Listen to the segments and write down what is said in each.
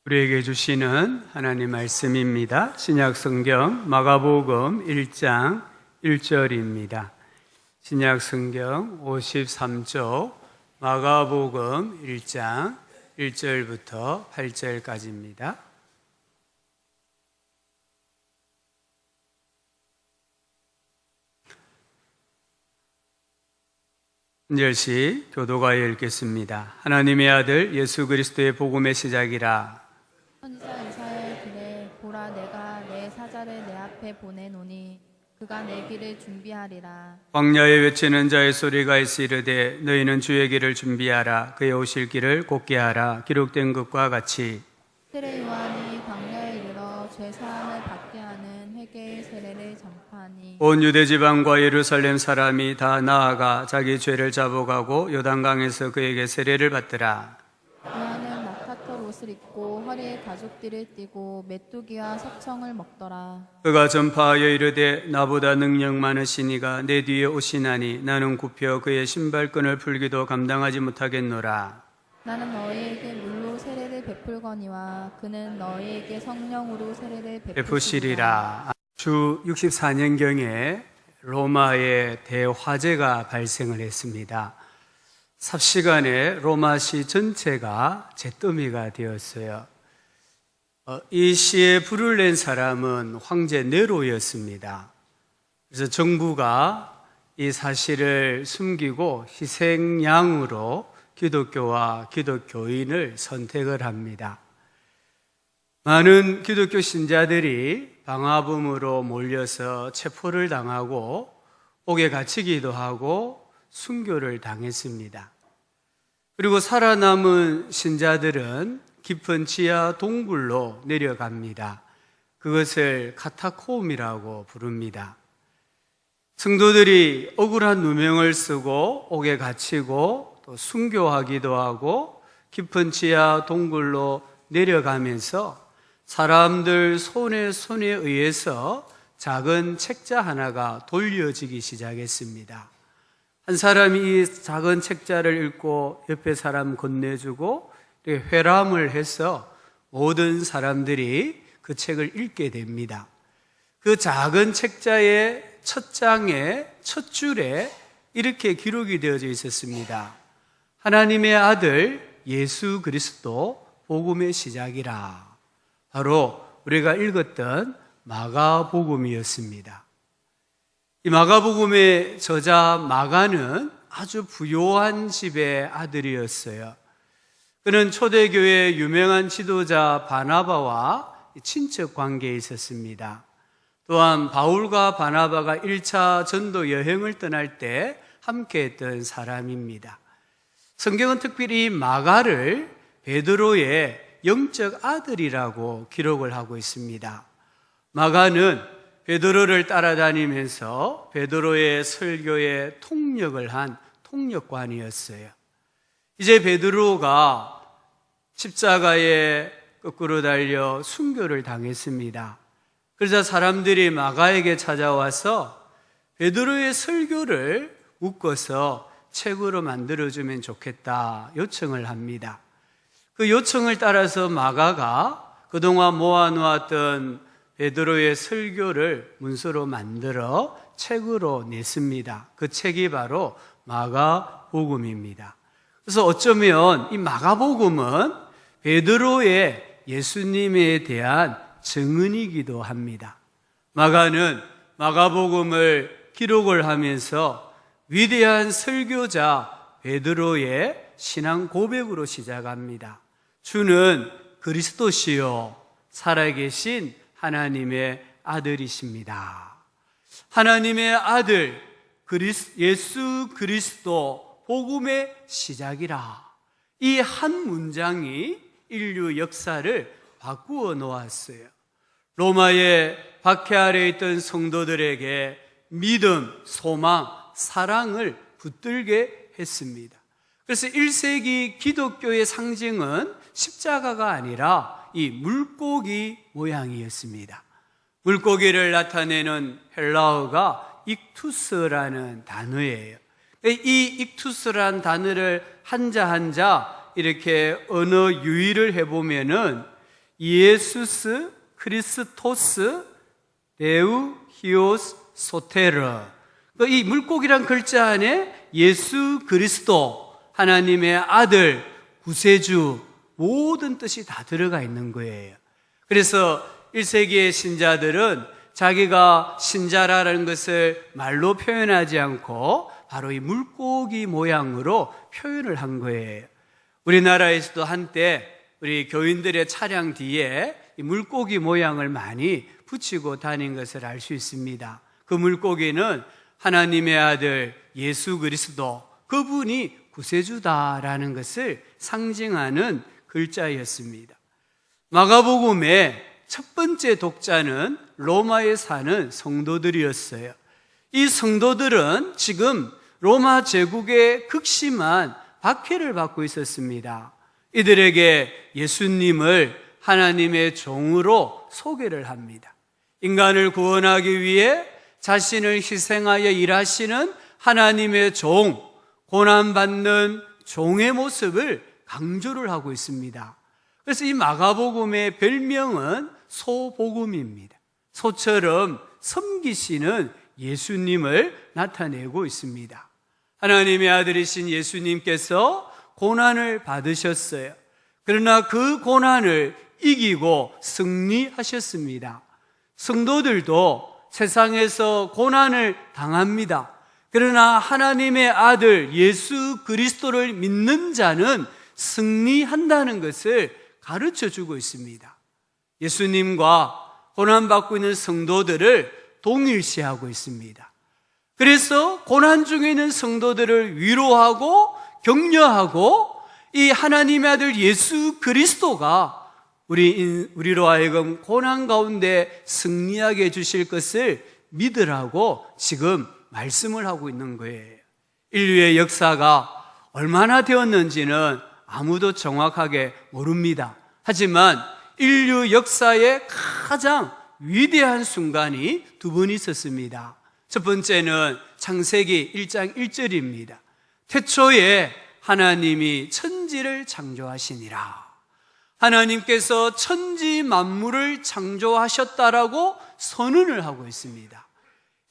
우리에게 주시는 하나님 말씀입니다. 신약 성경 마가복음 1장 1절입니다. 신약 성경 53쪽 마가복음 1장 1절부터 8절까지입니다. 한절씩 교도가에 읽겠습니다. 하나님의 아들 예수 그리스도의 복음의 시작이라. 선지자 이사야의 글에 보라 내가 내 사자를 내 앞에 보내노니 그가 내 길을 준비하리라. 광야에 외치는 자의 소리가 있으리되 너희는 주의 길을 준비하라. 그의 오실 길을 곧게 하라. 기록된 것과 같이 세례 요한이 광야에 이르러 죄 사함을 받게 하는 회개의 세례를 전파하니 온 유대 지방과 예루살렘 사람이 다 나아가 자기 죄를 잡아가고 요단강에서 그에게 세례를 받더라. 요한은 낙타털 옷을 입고 허리에 가죽띠를 띠고 메뚜기와 석청을 먹더라. 그가 전파하여 이르되 나보다 능력 많으신 이가 내 뒤에 오시나니 나는 굽혀 그의 신발끈을 풀기도 감당하지 못하겠노라. 나는 너희에게 물로 세례를 베풀거니와 그는 너희에게 성령으로 세례를 베푸시리라. 주 64년경에 로마에 대화재가 발생을 했습니다. 삽시간에 로마시 전체가 잿더미가 되었어요. 이 시에 불을 낸 사람은 황제 네로였습니다. 그래서 정부가 이 사실을 숨기고 희생양으로 기독교와 기독교인을 선택을 합니다. 많은 기독교 신자들이 방화범으로 몰려서 체포를 당하고 옥에 갇히기도 하고 순교를 당했습니다. 그리고 살아남은 신자들은 깊은 지하 동굴로 내려갑니다. 그것을 카타콤이라고 부릅니다. 성도들이 억울한 누명을 쓰고 옥에 갇히고 또 순교하기도 하고 깊은 지하 동굴로 내려가면서 사람들 손에 의해서 작은 책자 하나가 돌려지기 시작했습니다. 한 사람이 이 작은 책자를 읽고 옆에 사람 건네주고 회람을 해서 모든 사람들이 그 책을 읽게 됩니다. 그 작은 책자의 첫 장의 첫 줄에 이렇게 기록이 되어져 있었습니다. 하나님의 아들 예수 그리스도 복음의 시작이라. 바로 우리가 읽었던 마가복음이었습니다. 이 마가복음의 저자 마가는 아주 부유한 집의 아들이었어요. 그는 초대교회의 유명한 지도자 바나바와 친척 관계에 있었습니다. 또한 바울과 바나바가 1차 전도 여행을 떠날 때 함께했던 사람입니다. 성경은 특별히 마가를 베드로의 영적 아들이라고 기록을 하고 있습니다. 마가는 베드로를 따라다니면서 베드로의 설교에 통역을 한 통역관이었어요. 이제 베드로가 십자가에 거꾸로 달려 순교를 당했습니다. 그래서 사람들이 마가에게 찾아와서 베드로의 설교를 묶어서 책으로 만들어주면 좋겠다 요청을 합니다. 그 요청을 따라서 마가가 그동안 모아놓았던 베드로의 설교를 문서로 만들어 책으로 냈습니다. 그 책이 바로 마가복음입니다. 그래서 어쩌면 이 마가복음은 베드로의 예수님에 대한 증언이기도 합니다. 마가는 마가복음을 기록을 하면서 위대한 설교자 베드로의 신앙 고백으로 시작합니다. 주는 그리스도시요 살아계신 하나님의 아들이십니다. 하나님의 아들 예수 그리스도 복음의 시작이라. 이 한 문장이 인류 역사를 바꾸어 놓았어요. 로마의 박해 아래 있던 성도들에게 믿음, 소망, 사랑을 붙들게 했습니다. 그래서 1세기 기독교의 상징은 십자가가 아니라 이 물고기 모양이었습니다. 물고기를 나타내는 헬라어가 익투스라는 단어예요. 이 익투스라는 단어를 한자 한자 이렇게 언어 유의를 해보면은 이에수스 크리스토스 데우 히오스 소테르. 이 물고기란 글자 안에 예수 그리스도, 하나님의 아들, 구세주, 모든 뜻이 다 들어가 있는 거예요. 그래서 1세기의 신자들은 자기가 신자라는 것을 말로 표현하지 않고 바로 이 물고기 모양으로 표현을 한 거예요. 우리나라에서도 한때 우리 교인들의 차량 뒤에 이 물고기 모양을 많이 붙이고 다닌 것을 알 수 있습니다. 그 물고기는 하나님의 아들 예수 그리스도, 그분이 구세주다라는 것을 상징하는 글자였습니다. 마가복음의 첫 번째 독자는 로마에 사는 성도들이었어요. 이 성도들은 지금 로마 제국의 극심한 박해를 받고 있었습니다. 이들에게 예수님을 하나님의 종으로 소개를 합니다. 인간을 구원하기 위해 자신을 희생하여 일하시는 하나님의 종, 고난받는 종의 모습을 강조를 하고 있습니다. 그래서 이 마가복음의 별명은 소복음입니다. 소처럼 섬기시는 예수님을 나타내고 있습니다. 하나님의 아들이신 예수님께서 고난을 받으셨어요. 그러나 그 고난을 이기고 승리하셨습니다. 성도들도 세상에서 고난을 당합니다. 그러나 하나님의 아들 예수 그리스도를 믿는 자는 승리한다는 것을 가르쳐 주고 있습니다. 예수님과 고난받고 있는 성도들을 동일시하고 있습니다. 그래서 고난 중에 있는 성도들을 위로하고 격려하고 이 하나님의 아들 예수 그리스도가 우리로 하여금 고난 가운데 승리하게 해주실 것을 믿으라고 지금 말씀을 하고 있는 거예요. 인류의 역사가 얼마나 되었는지는 아무도 정확하게 모릅니다. 하지만 인류 역사의 가장 위대한 순간이 두 번 있었습니다. 첫 번째는 창세기 1장 1절입니다. 태초에 하나님이 천지를 창조하시니라. 하나님께서 천지 만물을 창조하셨다라고 선언을 하고 있습니다.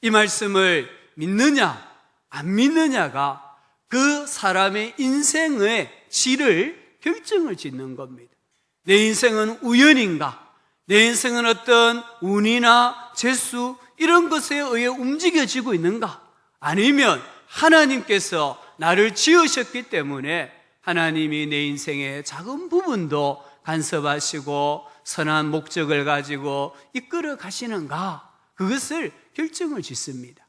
이 말씀을 믿느냐 안 믿느냐가 그 사람의 인생의 질을 결정을 짓는 겁니다. 내 인생은 우연인가? 내 인생은 어떤 운이나 재수 이런 것에 의해 움직여지고 있는가? 아니면 하나님께서 나를 지으셨기 때문에 하나님이 내 인생의 작은 부분도 간섭하시고 선한 목적을 가지고 이끌어 가시는가? 그것을 결정을 짓습니다.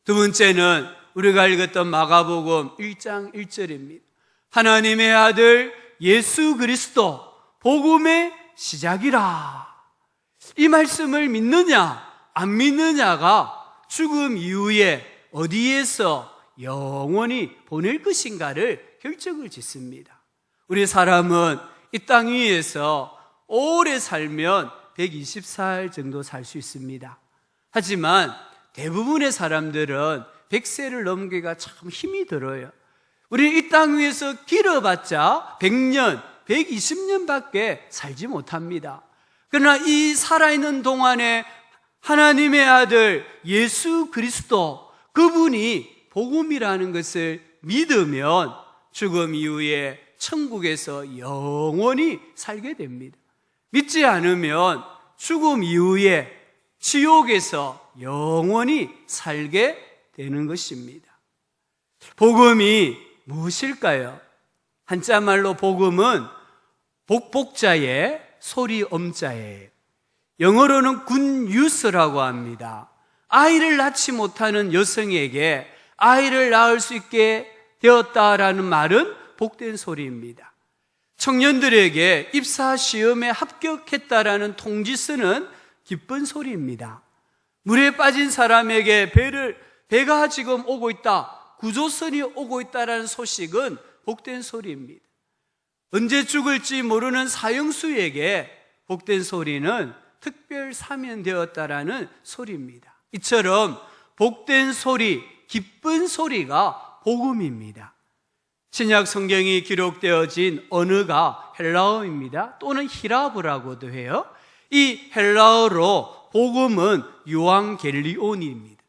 두 번째는 우리가 읽었던 마가복음 1장 1절입니다. 하나님의 아들 예수 그리스도 복음의 시작이라. 이 말씀을 믿느냐 안 믿느냐가 죽음 이후에 어디에서 영원히 보낼 것인가를 결정을 짓습니다. 우리 사람은 이 땅 위에서 오래 살면 124일 정도 살 수 있습니다. 하지만 대부분의 사람들은 100세를 넘기가 참 힘이 들어요. 우리 이 땅 위에서 길어봤자 100년, 120년밖에 살지 못합니다. 그러나 이 살아있는 동안에 하나님의 아들 예수 그리스도, 그분이 복음이라는 것을 믿으면 죽음 이후에 천국에서 영원히 살게 됩니다. 믿지 않으면 죽음 이후에 지옥에서 영원히 살게 되는 것입니다. 복음이 무엇일까요? 한자말로 복음은 복복자의 소리 엄자예요. 영어로는 굿뉴스라고 합니다. 아이를 낳지 못하는 여성에게 아이를 낳을 수 있게 되었다라는 말은 복된 소리입니다. 청년들에게 입사 시험에 합격했다라는 통지서는 기쁜 소리입니다. 물에 빠진 사람에게 배가 지금 오고 있다, 구조선이 오고 있다라는 소식은 복된 소리입니다. 언제 죽을지 모르는 사형수에게 복된 소리는 특별 사면되었다라는 소리입니다. 이처럼 복된 소리, 기쁜 소리가 복음입니다. 신약 성경이 기록되어진 언어가 헬라어입니다. 또는 히라브라고도 해요. 이 헬라어로 복음은 유앙겔리온입니다.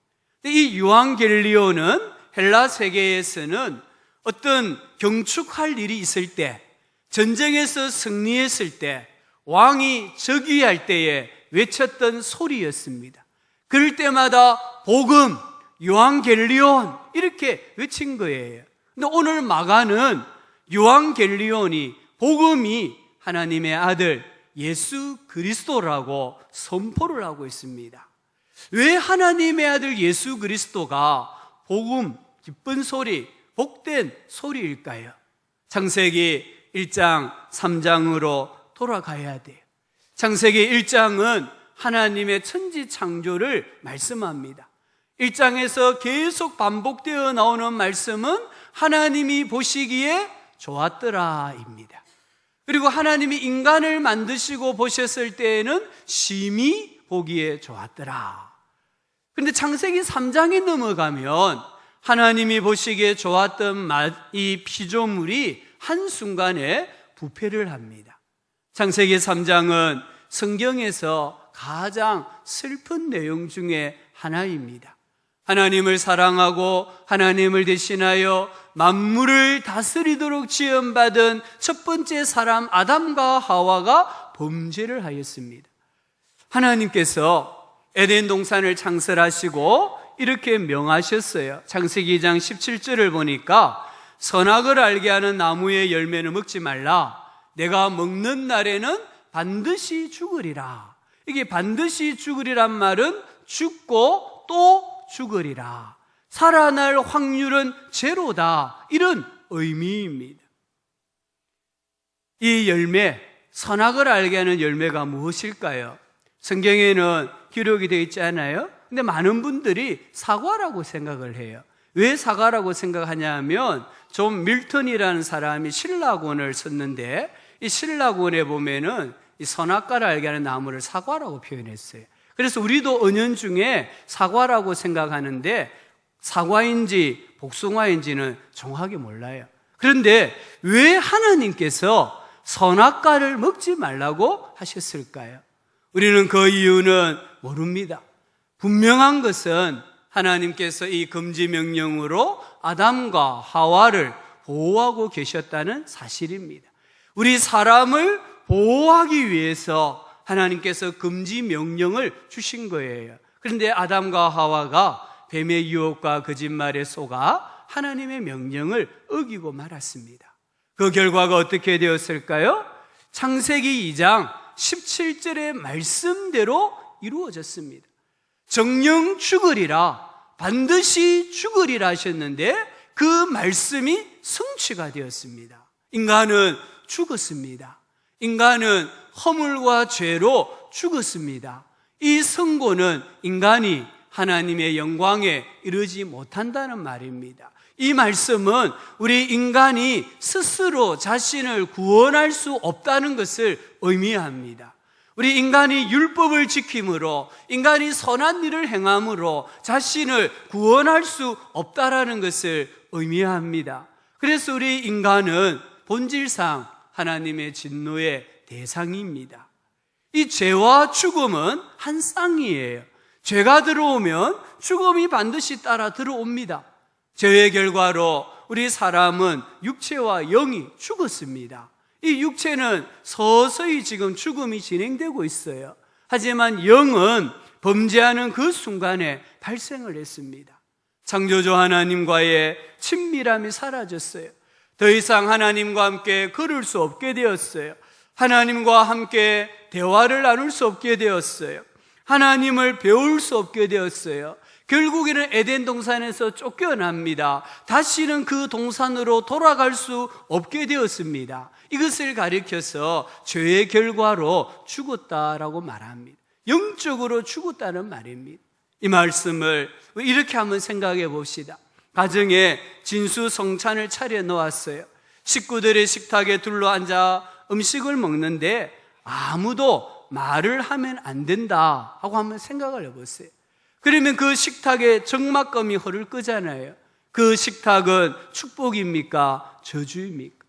이 유앙겔리온은 헬라 세계에서는 어떤 경축할 일이 있을 때, 전쟁에서 승리했을 때, 왕이 즉위할 때에 외쳤던 소리였습니다. 그럴 때마다 복음, 유앙겔리온 이렇게 외친 거예요. 근데 오늘 마가는 유앙겔리온이, 복음이 하나님의 아들 예수 그리스도라고 선포를 하고 있습니다. 왜 하나님의 아들 예수 그리스도가 복음, 기쁜 소리, 복된 소리일까요? 창세기 1장, 3장으로 돌아가야 돼요. 창세기 1장은 하나님의 천지 창조를 말씀합니다. 1장에서 계속 반복되어 나오는 말씀은 하나님이 보시기에 좋았더라입니다. 그리고 하나님이 인간을 만드시고 보셨을 때에는 심히 보기에 좋았더라. 그런데 창세기 3장에 넘어가면 하나님이 보시기에 좋았던 이 피조물이 한순간에 부패를 합니다. 창세기 3장은 성경에서 가장 슬픈 내용 중에 하나입니다. 하나님을 사랑하고 하나님을 대신하여 만물을 다스리도록 지음받은 첫 번째 사람 아담과 하와가 범죄를 하였습니다. 하나님께서 에덴 동산을 창설하시고 이렇게 명하셨어요. 창세기 2장 17절을 보니까 선악을 알게 하는 나무의 열매는 먹지 말라. 내가 먹는 날에는 반드시 죽으리라. 이게 반드시 죽으리란 말은 죽고 또 죽으리라. 살아날 확률은 제로다. 이런 의미입니다. 이 열매, 선악을 알게 하는 열매가 무엇일까요? 성경에는 기록이 되어 있지 않아요? 근데 많은 분들이 사과라고 생각을 해요. 왜 사과라고 생각하냐 하면 존 밀턴이라는 사람이 신라권을 썼는데 이 신라권에 보면은 이 선악과를 알게 하는 나무를 사과라고 표현했어요. 그래서 우리도 은연중에 사과라고 생각하는데 사과인지 복숭아인지는 정확히 몰라요. 그런데 왜 하나님께서 선악과를 먹지 말라고 하셨을까요? 우리는 그 이유는 모릅니다. 분명한 것은 하나님께서 이 금지 명령으로 아담과 하와를 보호하고 계셨다는 사실입니다. 우리 사람을 보호하기 위해서 하나님께서 금지 명령을 주신 거예요. 그런데 아담과 하와가 뱀의 유혹과 거짓말에 속아 하나님의 명령을 어기고 말았습니다. 그 결과가 어떻게 되었을까요? 창세기 2장 17절의 말씀대로 이루어졌습니다. 정령 죽으리라, 반드시 죽으리라 하셨는데 그 말씀이 성취가 되었습니다. 인간은 죽었습니다. 인간은 허물과 죄로 죽었습니다. 이 선고는 인간이 하나님의 영광에 이르지 못한다는 말입니다. 이 말씀은 우리 인간이 스스로 자신을 구원할 수 없다는 것을 의미합니다. 우리 인간이 율법을 지킴으로, 인간이 선한 일을 행함으로 자신을 구원할 수 없다라는 것을 의미합니다. 그래서 우리 인간은 본질상 하나님의 진노의 대상입니다. 이 죄와 죽음은 한 쌍이에요. 죄가 들어오면 죽음이 반드시 따라 들어옵니다. 죄의 결과로 우리 사람은 육체와 영이 죽었습니다. 이 육체는 서서히 지금 죽음이 진행되고 있어요. 하지만 영은 범죄하는 그 순간에 발생을 했습니다. 창조주 하나님과의 친밀함이 사라졌어요. 더 이상 하나님과 함께 걸을 수 없게 되었어요. 하나님과 함께 대화를 나눌 수 없게 되었어요. 하나님을 배울 수 없게 되었어요. 결국에는 에덴 동산에서 쫓겨납니다. 다시는 그 동산으로 돌아갈 수 없게 되었습니다. 이것을 가리켜서 죄의 결과로 죽었다라고 말합니다. 영적으로 죽었다는 말입니다. 이 말씀을 이렇게 한번 생각해 봅시다. 가정에 진수성찬을 차려 놓았어요. 식구들의 식탁에 둘러앉아 음식을 먹는데 아무도 말을 하면 안 된다 하고 한번 생각을 해보세요. 그러면 그 식탁에 적막금이 흐를 거잖아요. 그 식탁은 축복입니까? 저주입니까?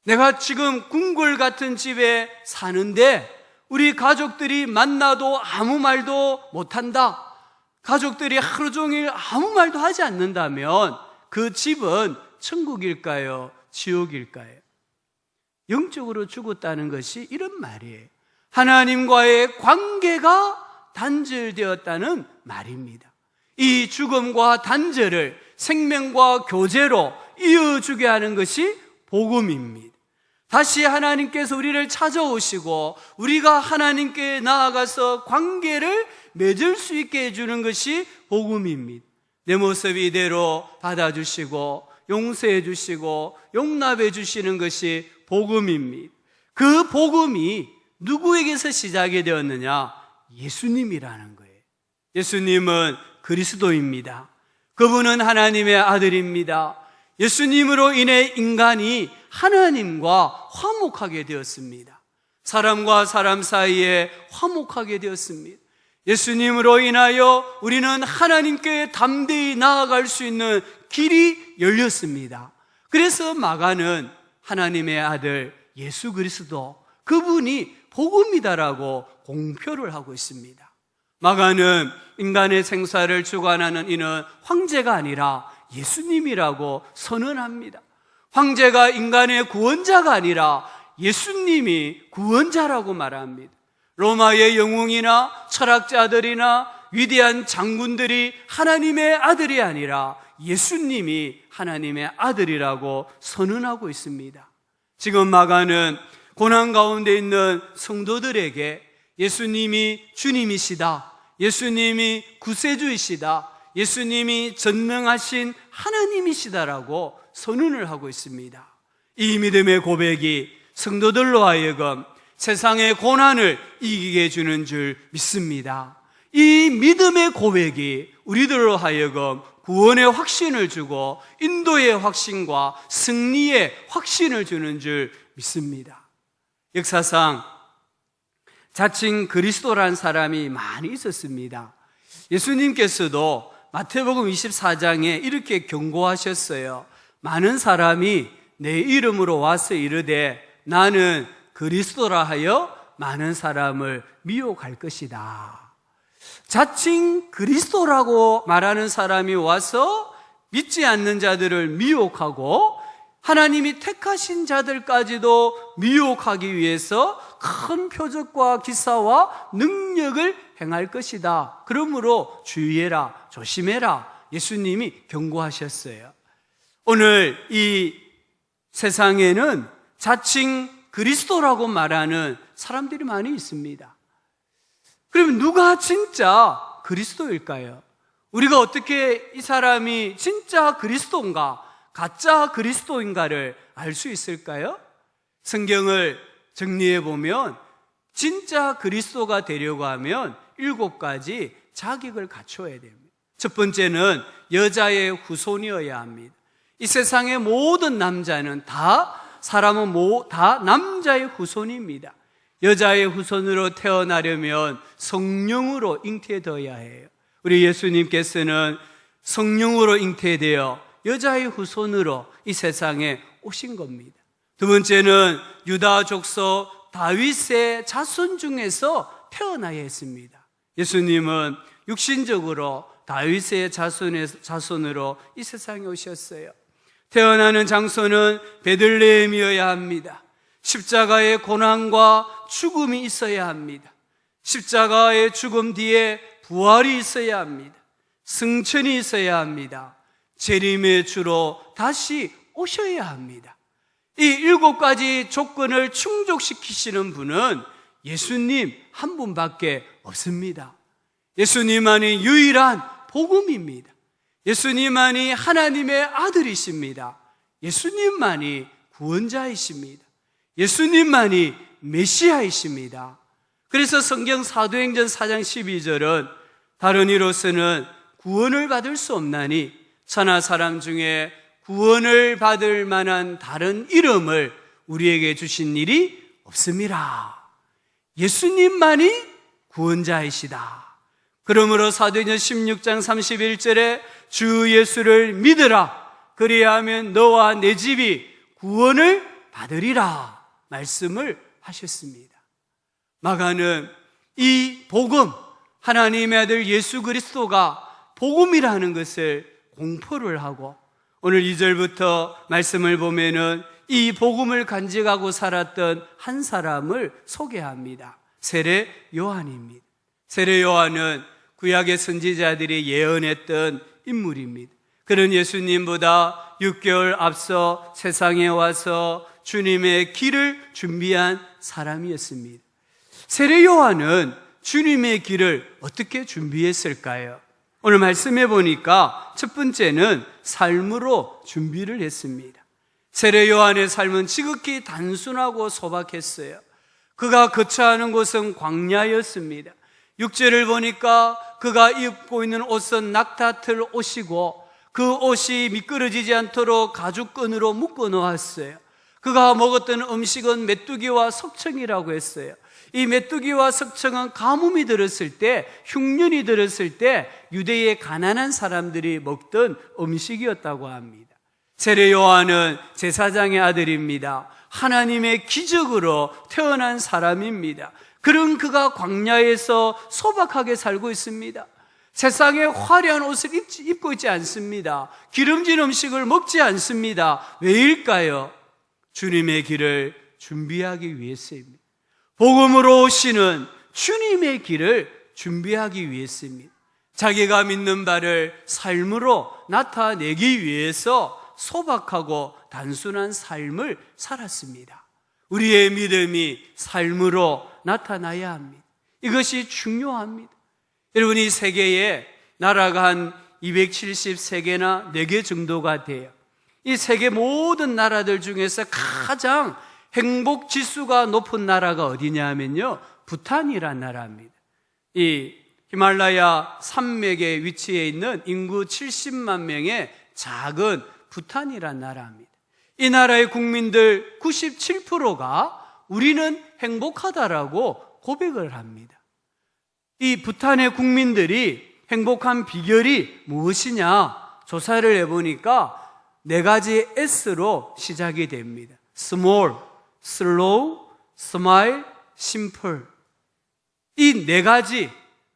내가 지금 궁궐 같은 집에 사는데 우리 가족들이 만나도 아무 말도 못한다. 가족들이 하루 종일 아무 말도 하지 않는다면 그 집은 천국일까요? 지옥일까요? 영적으로 죽었다는 것이 이런 말이에요. 하나님과의 관계가 단절되었다는 말입니다. 이 죽음과 단절을 생명과 교제로 이어주게 하는 것이 복음입니다. 다시 하나님께서 우리를 찾아오시고 우리가 하나님께 나아가서 관계를 맺을 수 있게 해주는 것이 복음입니다. 내 모습 이대로 받아주시고 용서해 주시고 용납해 주시는 것이 복음입니다. 그 복음이 누구에게서 시작이 되었느냐? 예수님이라는 거예요. 예수님은 그리스도입니다. 그분은 하나님의 아들입니다. 예수님으로 인해 인간이 하나님과 화목하게 되었습니다. 사람과 사람 사이에 화목하게 되었습니다. 예수님으로 인하여 우리는 하나님께 담대히 나아갈 수 있는 길이 열렸습니다. 그래서 마가는 하나님의 아들 예수 그리스도, 그분이 복음이다라고 공표를 하고 있습니다. 마가는 인간의 생사를 주관하는 이는 황제가 아니라 예수님이라고 선언합니다. 황제가 인간의 구원자가 아니라 예수님이 구원자라고 말합니다. 로마의 영웅이나 철학자들이나 위대한 장군들이 하나님의 아들이 아니라 예수님이 하나님의 아들이라고 선언하고 있습니다. 지금 마가는 고난 가운데 있는 성도들에게 예수님이 주님이시다, 예수님이 구세주이시다, 예수님이 전능하신 하나님이시다라고 선언을 하고 있습니다. 이 믿음의 고백이 성도들로 하여금 세상의 고난을 이기게 해주는 줄 믿습니다. 이 믿음의 고백이 우리들로 하여금 구원의 확신을 주고 인도의 확신과 승리의 확신을 주는 줄 믿습니다. 역사상 자칭 그리스도란 사람이 많이 있었습니다. 예수님께서도 마태복음 24장에 이렇게 경고하셨어요. 많은 사람이 내 이름으로 와서 이르되 나는 그리스도라 하여 많은 사람을 미혹할 것이다. 자칭 그리스도라고 말하는 사람이 와서 믿지 않는 자들을 미혹하고 하나님이 택하신 자들까지도 미혹하기 위해서 큰 표적과 기사와 능력을 행할 것이다. 그러므로 주의해라, 조심해라. 예수님이 경고하셨어요. 오늘 이 세상에는 자칭 그리스도라고 말하는 사람들이 많이 있습니다. 그러면 누가 진짜 그리스도일까요? 우리가 어떻게 이 사람이 진짜 그리스도인가, 가짜 그리스도인가를 알 수 있을까요? 성경을 정리해 보면 진짜 그리스도가 되려고 하면 7가지 자격을 갖춰야 됩니다. 첫 번째는 여자의 후손이어야 합니다. 이 세상의 모든 남자는 다 남자의 후손입니다. 여자의 후손으로 태어나려면 성령으로 잉태되어야 해요. 우리 예수님께서는 성령으로 잉태되어 여자의 후손으로 이 세상에 오신 겁니다. 두 번째는 유다 족속 다윗의 자손 중에서 태어나야 했습니다. 예수님은 육신적으로 다윗의 자손으로 이 세상에 오셨어요. 태어나는 장소는 베들레헴이어야 합니다. 십자가의 고난과 죽음이 있어야 합니다. 십자가의 죽음 뒤에 부활이 있어야 합니다. 승천이 있어야 합니다. 재림의 주로 다시 오셔야 합니다. 이 7가지 조건을 충족시키시는 분은 예수님 한 분밖에 없습니다. 예수님만이 유일한 복음입니다. 예수님만이 하나님의 아들이십니다. 예수님만이 구원자이십니다. 예수님만이 메시아이십니다. 그래서 성경 사도행전 4장 12절은 다른 이로서는 구원을 받을 수 없나니 천하 사람 중에 구원을 받을 만한 다른 이름을 우리에게 주신 일이 없음이라. 예수님만이 구원자이시다. 그러므로 사도행전 16장 31절에 주 예수를 믿으라. 그리하면 너와 내 집이 구원을 받으리라 말씀을 하셨습니다. 마가는 이 복음, 하나님의 아들 예수 그리스도가 복음이라는 것을 공포를 하고, 오늘 2절부터 말씀을 보면은 이 복음을 간직하고 살았던 한 사람을 소개합니다. 세례 요한입니다. 세례 요한은 구약의 선지자들이 예언했던 인물입니다. 그는 예수님보다 6개월 앞서 세상에 와서 주님의 길을 준비한 사람이었습니다. 세례 요한은 주님의 길을 어떻게 준비했을까요? 오늘 말씀해 보니까 첫 번째는 삶으로 준비를 했습니다. 세례 요한의 삶은 지극히 단순하고 소박했어요. 그가 거처하는 곳은 광야였습니다. 6절을 보니까 그가 입고 있는 옷은 낙타털 옷이고 그 옷이 미끄러지지 않도록 가죽끈으로 묶어 놓았어요. 그가 먹었던 음식은 메뚜기와 석청이라고 했어요. 이 메뚜기와 석청은 가뭄이 들었을 때, 흉년이 들었을 때 유대의 가난한 사람들이 먹던 음식이었다고 합니다. 세례 요한은 제사장의 아들입니다. 하나님의 기적으로 태어난 사람입니다. 그런 그가 광야에서 소박하게 살고 있습니다. 세상에 화려한 옷을 입고 있지 않습니다. 기름진 음식을 먹지 않습니다. 왜일까요? 주님의 길을 준비하기 위해서입니다. 복음으로 오시는 주님의 길을 준비하기 위해서입니다. 자기가 믿는 바를 삶으로 나타내기 위해서 소박하고 단순한 삶을 살았습니다. 우리의 믿음이 삶으로 나타나야 합니다. 이것이 중요합니다. 여러분, 이 세계에 나라가 한 273개나 4개 정도가 돼요. 이 세계 모든 나라들 중에서 가장 행복 지수가 높은 나라가 어디냐 하면요, 부탄이라는 나라입니다. 이 히말라야 산맥에 위치해 있는 인구 70만 명의 작은 부탄이라는 나라입니다. 이 나라의 국민들 97%가 우리는 행복하다라고 고백을 합니다. 이 부탄의 국민들이 행복한 비결이 무엇이냐 조사를 해보니까 4가지 S로 시작이 됩니다. Small, Slow, Smile, Simple. 이 4가지,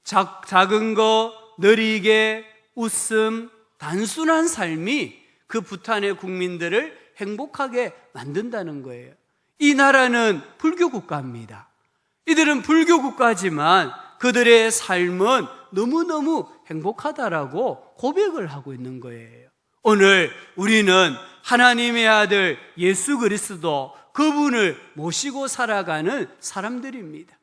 작은 거, 느리게, 웃음, 단순한 삶이 그 부탄의 국민들을 행복하게 만든다는 거예요. 이 나라는 불교 국가입니다. 이들은 불교 국가지만 그들의 삶은 너무너무 행복하다라고 고백을 하고 있는 거예요. 오늘 우리는 하나님의 아들 예수 그리스도, 그분을 모시고 살아가는 사람들입니다.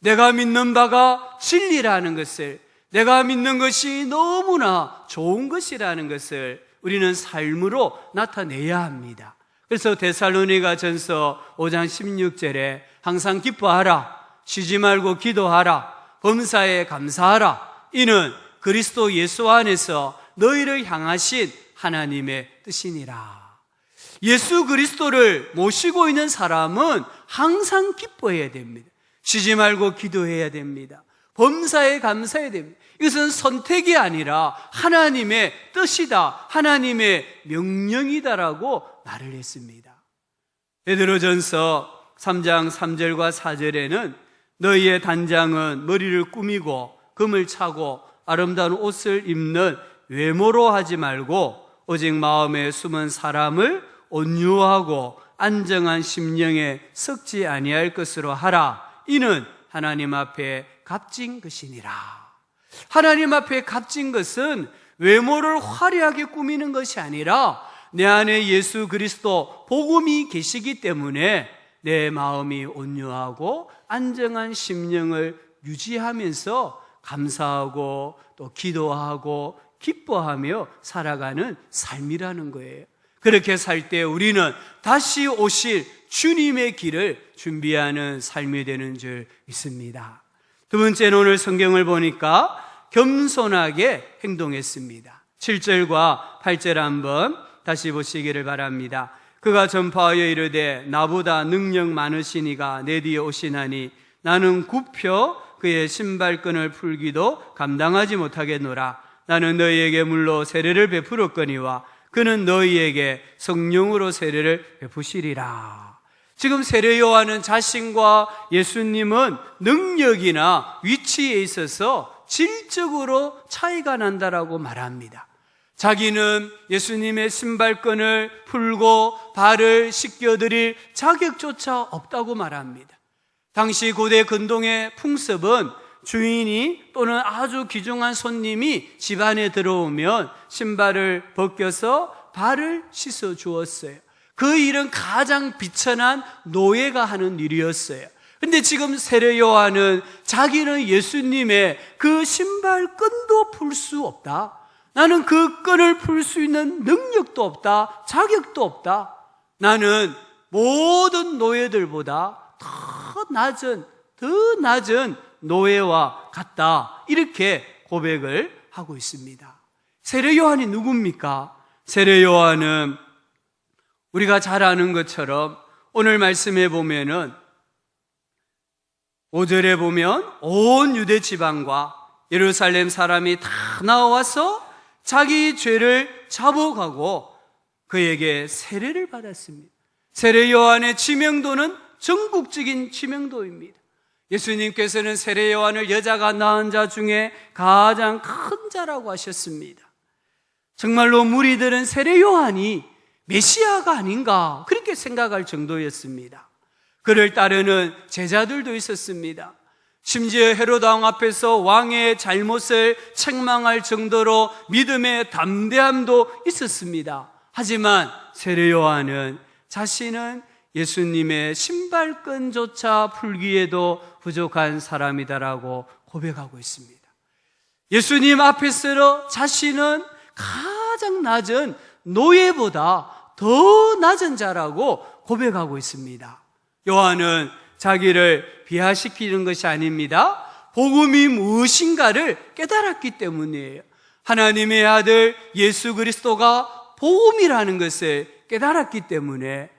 내가 믿는 바가 진리라는 것을, 내가 믿는 것이 너무나 좋은 것이라는 것을 우리는 삶으로 나타내야 합니다. 그래서 데살로니가 전서 5장 16절에 항상 기뻐하라, 쉬지 말고 기도하라, 범사에 감사하라, 이는 그리스도 예수 안에서 너희를 향하신 하나님의 뜻이니라. 예수 그리스도를 모시고 있는 사람은 항상 기뻐해야 됩니다. 쉬지 말고 기도해야 됩니다. 범사에 감사해야 됩니다. 이것은 선택이 아니라 하나님의 뜻이다, 하나님의 명령이다라고 말을 했습니다. 베드로전서 3장 3절과 4절에는 너희의 단장은 머리를 꾸미고 금을 차고 아름다운 옷을 입는 외모로 하지 말고 오직 마음에 숨은 사람을 온유하고 안정한 심령에 썩지 아니할 것으로 하라. 이는 하나님 앞에 값진 것이니라. 하나님 앞에 값진 것은 외모를 화려하게 꾸미는 것이 아니라 내 안에 예수 그리스도 복음이 계시기 때문에 내 마음이 온유하고 안정한 심령을 유지하면서 감사하고 또 기도하고 기뻐하며 살아가는 삶이라는 거예요. 그렇게 살 때 우리는 다시 오실 주님의 길을 준비하는 삶이 되는 줄 믿습니다. 두 번째는 오늘 성경을 보니까 겸손하게 행동했습니다. 7절과 8절 한번 다시 보시기를 바랍니다. 그가 전파하여 이르되 나보다 능력 많으시니가 내 뒤에 오시나니 나는 굽혀 그의 신발끈을 풀기도 감당하지 못하겠노라. 나는 너희에게 물로 세례를 베풀었거니와 그는 너희에게 성령으로 세례를 베푸시리라. 지금 세례 요한은 자신과 예수님은 능력이나 위치에 있어서 질적으로 차이가 난다라고 말합니다. 자기는 예수님의 신발끈을 풀고 발을 씻겨드릴 자격조차 없다고 말합니다. 당시 고대 근동의 풍습은 주인이 또는 아주 귀중한 손님이 집안에 들어오면 신발을 벗겨서 발을 씻어 주었어요. 그 일은 가장 비천한 노예가 하는 일이었어요. 근데 지금 세례 요한은 자기는 예수님의 그 신발끈도 풀 수 없다. 나는 그 끈을 풀 수 있는 능력도 없다. 자격도 없다. 나는 모든 노예들보다 더 낮은 노예와 같다. 이렇게 고백을 하고 있습니다. 세례 요한이 누굽니까? 세례 요한은 우리가 잘 아는 것처럼 오늘 말씀에 보면은 5절에 보면 온 유대 지방과 예루살렘 사람이 다 나와서 자기 죄를 자복하고 그에게 세례를 받았습니다. 세례 요한의知名도는 전국적인知名도입니다. 예수님께서는 세례 요한을 여자가 낳은 자 중에 가장 큰 자라고 하셨습니다. 정말로 무리들은 세례 요한이 메시아가 아닌가 그렇게 생각할 정도였습니다. 그를 따르는 제자들도 있었습니다. 심지어 헤로드 왕 앞에서 왕의 잘못을 책망할 정도로 믿음의 담대함도 있었습니다. 하지만 세례 요한은 자신은 예수님의 신발끈조차 풀기에도 부족한 사람이다라고 고백하고 있습니다. 예수님 앞에서 자신은 가장 낮은 노예보다 더 낮은 자라고 고백하고 있습니다. 요한은 자기를 비하시키는 것이 아닙니다. 복음이 무엇인가를 깨달았기 때문이에요. 하나님의 아들 예수 그리스도가 복음이라는 것을 깨달았기 때문에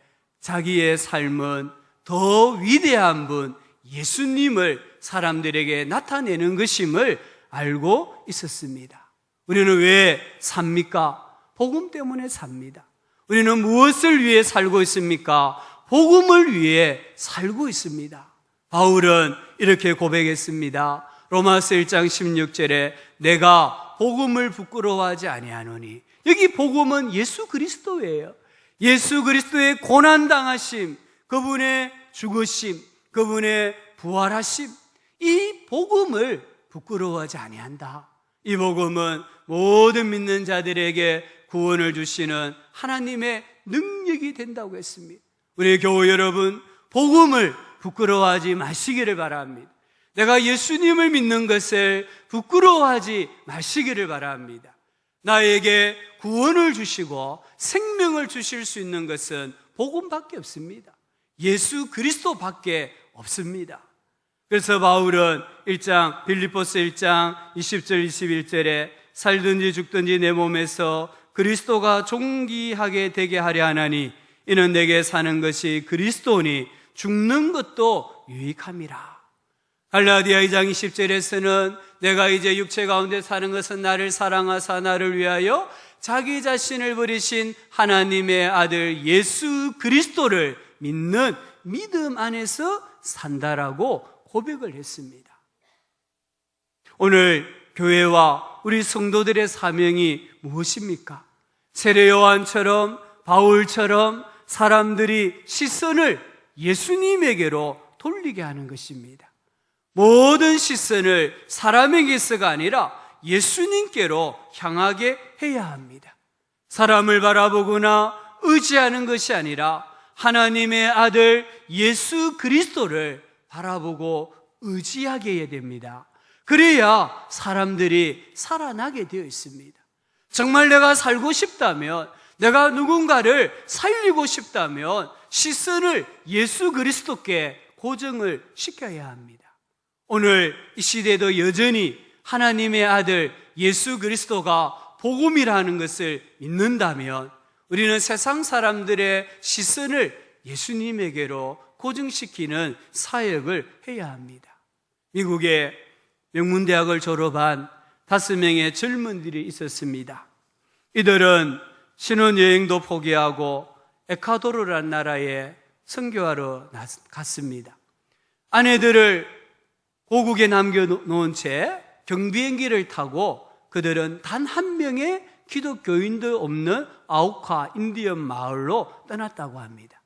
자기의 삶은 더 위대한 분 예수님을 사람들에게 나타내는 것임을 알고 있었습니다. 우리는 왜 삽니까? 복음 때문에 삽니다. 우리는 무엇을 위해 살고 있습니까? 복음을 위해 살고 있습니다. 바울은 이렇게 고백했습니다. 로마서 1장 16절에 내가 복음을 부끄러워하지 아니하노니, 여기 복음은 예수 그리스도예요. 예수 그리스도의 고난당하심, 그분의 죽으심, 그분의 부활하심, 이 복음을 부끄러워하지 아니한다. 이 복음은 모든 믿는 자들에게 구원을 주시는 하나님의 능력이 된다고 했습니다. 우리 교우 여러분, 복음을 부끄러워하지 마시기를 바랍니다. 내가 예수님을 믿는 것을 부끄러워하지 마시기를 바랍니다. 나에게 구원을 주시고 생명을 주실 수 있는 것은 복음밖에 없습니다. 예수 그리스도밖에 없습니다. 그래서 바울은 빌립보서 1장 20절 21절에 살든지 죽든지 내 몸에서 그리스도가 존귀하게 되게 하려 하나니 이는 내게 사는 것이 그리스도니 죽는 것도 유익함이라. 갈라디아 2장 20절에서는 내가 이제 육체 가운데 사는 것은 나를 사랑하사 나를 위하여 자기 자신을 버리신 하나님의 아들 예수 그리스도를 믿는 믿음 안에서 산다라고 고백을 했습니다. 오늘 교회와 우리 성도들의 사명이 무엇입니까? 세례 요한처럼 바울처럼 사람들이 시선을 예수님에게로 돌리게 하는 것입니다. 모든 시선을 사람에게서가 아니라 예수님께로 향하게 해야 합니다. 사람을 바라보거나 의지하는 것이 아니라 하나님의 아들 예수 그리스도를 바라보고 의지하게 해야 됩니다. 그래야 사람들이 살아나게 되어 있습니다. 정말 내가 살고 싶다면, 내가 누군가를 살리고 싶다면 시선을 예수 그리스도께 고정을 시켜야 합니다. 오늘 이 시대도 여전히 하나님의 아들 예수 그리스도가 복음이라는 것을 믿는다면 우리는 세상 사람들의 시선을 예수님에게로 고정시키는 사역을 해야 합니다. 미국의 명문대학을 졸업한 5명의 젊은들이 있었습니다. 이들은 신혼여행도 포기하고 에콰도르라는 나라에 선교하러 갔습니다. 아내들을 고국에 남겨놓은 채 경비행기를 타고 그들은 단 한 명의 기독교인도 없는 아우카 인디언 마을로 떠났다고 합니다.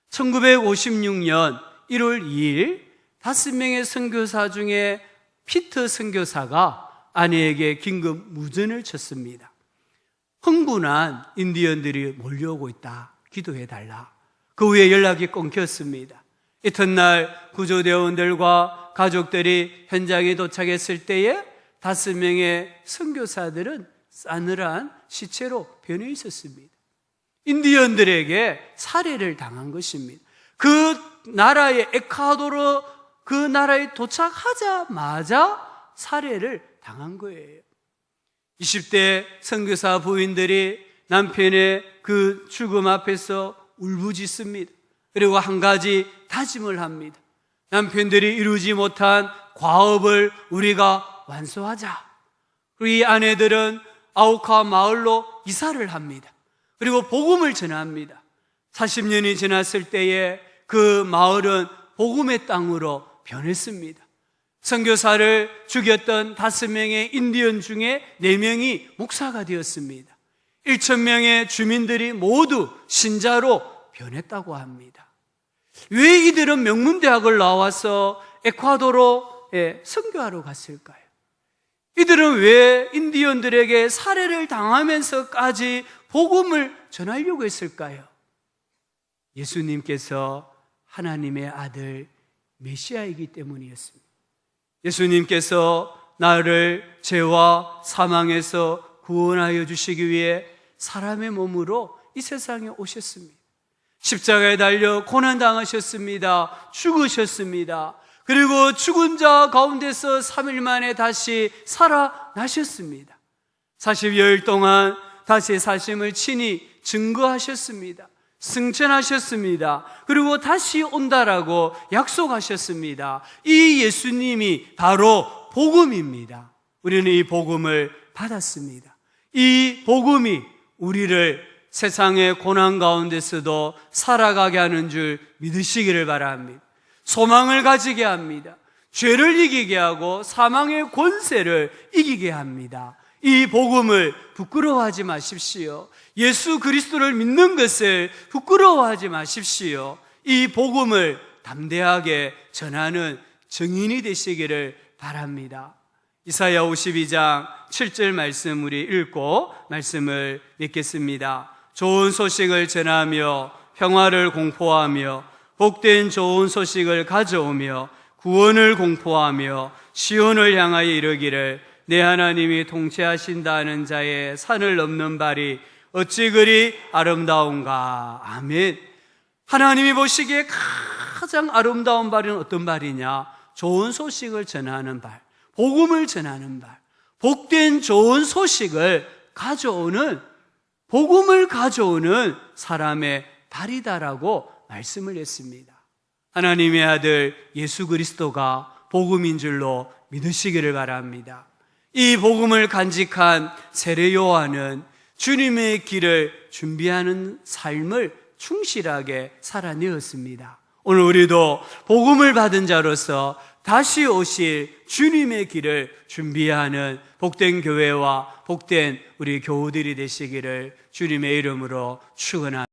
1956년 1월 2일 5명의 선교사 중에 피터 선교사가 아내에게 긴급 무전을 쳤습니다. 흥분한 인디언들이 몰려오고 있다. 기도해달라. 그 후에 연락이 끊겼습니다. 이튿날 구조대원들과 가족들이 현장에 도착했을 때에 5명의 선교사들은 싸늘한 시체로 변해 있었습니다. 인디언들에게 살해를 당한 것입니다. 그 나라의 에콰도르 그 나라에 도착하자마자 살해를 당한 거예요. 20대 선교사 부인들이 남편의 그 죽음 앞에서 울부짖습니다. 그리고 한 가지 다짐을 합니다. 남편들이 이루지 못한 과업을 우리가 완수하자. 그리고 이 아내들은 아우카 마을로 이사를 합니다. 그리고 복음을 전합니다. 40년이 지났을 때에 그 마을은 복음의 땅으로 변했습니다. 선교사를 죽였던 5명의 인디언 중에 4명이 목사가 되었습니다. 1,000명의 주민들이 모두 신자로 변했다고 합니다. 왜 이들은 명문대학을 나와서 에콰도르에 선교하러 갔을까요? 이들은 왜 인디언들에게 살해를 당하면서까지 복음을 전하려고 했을까요? 예수님께서 하나님의 아들 메시아이기 때문이었습니다. 예수님께서 나를 죄와 사망에서 구원하여 주시기 위해 사람의 몸으로 이 세상에 오셨습니다. 십자가에 달려 고난당하셨습니다. 죽으셨습니다. 그리고 죽은 자 가운데서 3일 만에 다시 살아나셨습니다. 40여일 동안 다시 사심을 친히 증거하셨습니다. 승천하셨습니다. 그리고 다시 온다라고 약속하셨습니다. 이 예수님이 바로 복음입니다. 우리는 이 복음을 받았습니다. 이 복음이 우리를 세상의 고난 가운데서도 살아가게 하는 줄 믿으시기를 바랍니다. 소망을 가지게 합니다. 죄를 이기게 하고 사망의 권세를 이기게 합니다. 이 복음을 부끄러워하지 마십시오. 예수 그리스도를 믿는 것을 부끄러워하지 마십시오. 이 복음을 담대하게 전하는 증인이 되시기를 바랍니다. 이사야 52장 7절 말씀 우리 읽고 말씀을 맺겠습니다. 좋은 소식을 전하며 평화를 공포하며 복된 좋은 소식을 가져오며 구원을 공포하며 시온을 향하여 이르기를 내 하나님이 통치하신다는 자의 산을 넘는 발이 어찌 그리 아름다운가. 아멘. 하나님이 보시기에 가장 아름다운 발은 어떤 발이냐? 좋은 소식을 전하는 발, 복음을 전하는 발, 복된 좋은 소식을 가져오는, 복음을 가져오는 사람의 발이다라고 말씀을 했습니다. 하나님의 아들 예수 그리스도가 복음인 줄로 믿으시기를 바랍니다. 이 복음을 간직한 세례 요한은 주님의 길을 준비하는 삶을 충실하게 살아내었습니다. 오늘 우리도 복음을 받은 자로서 다시 오실 주님의 길을 준비하는 복된 교회와 복된 우리 교우들이 되시기를 주님의 이름으로 축원합니다.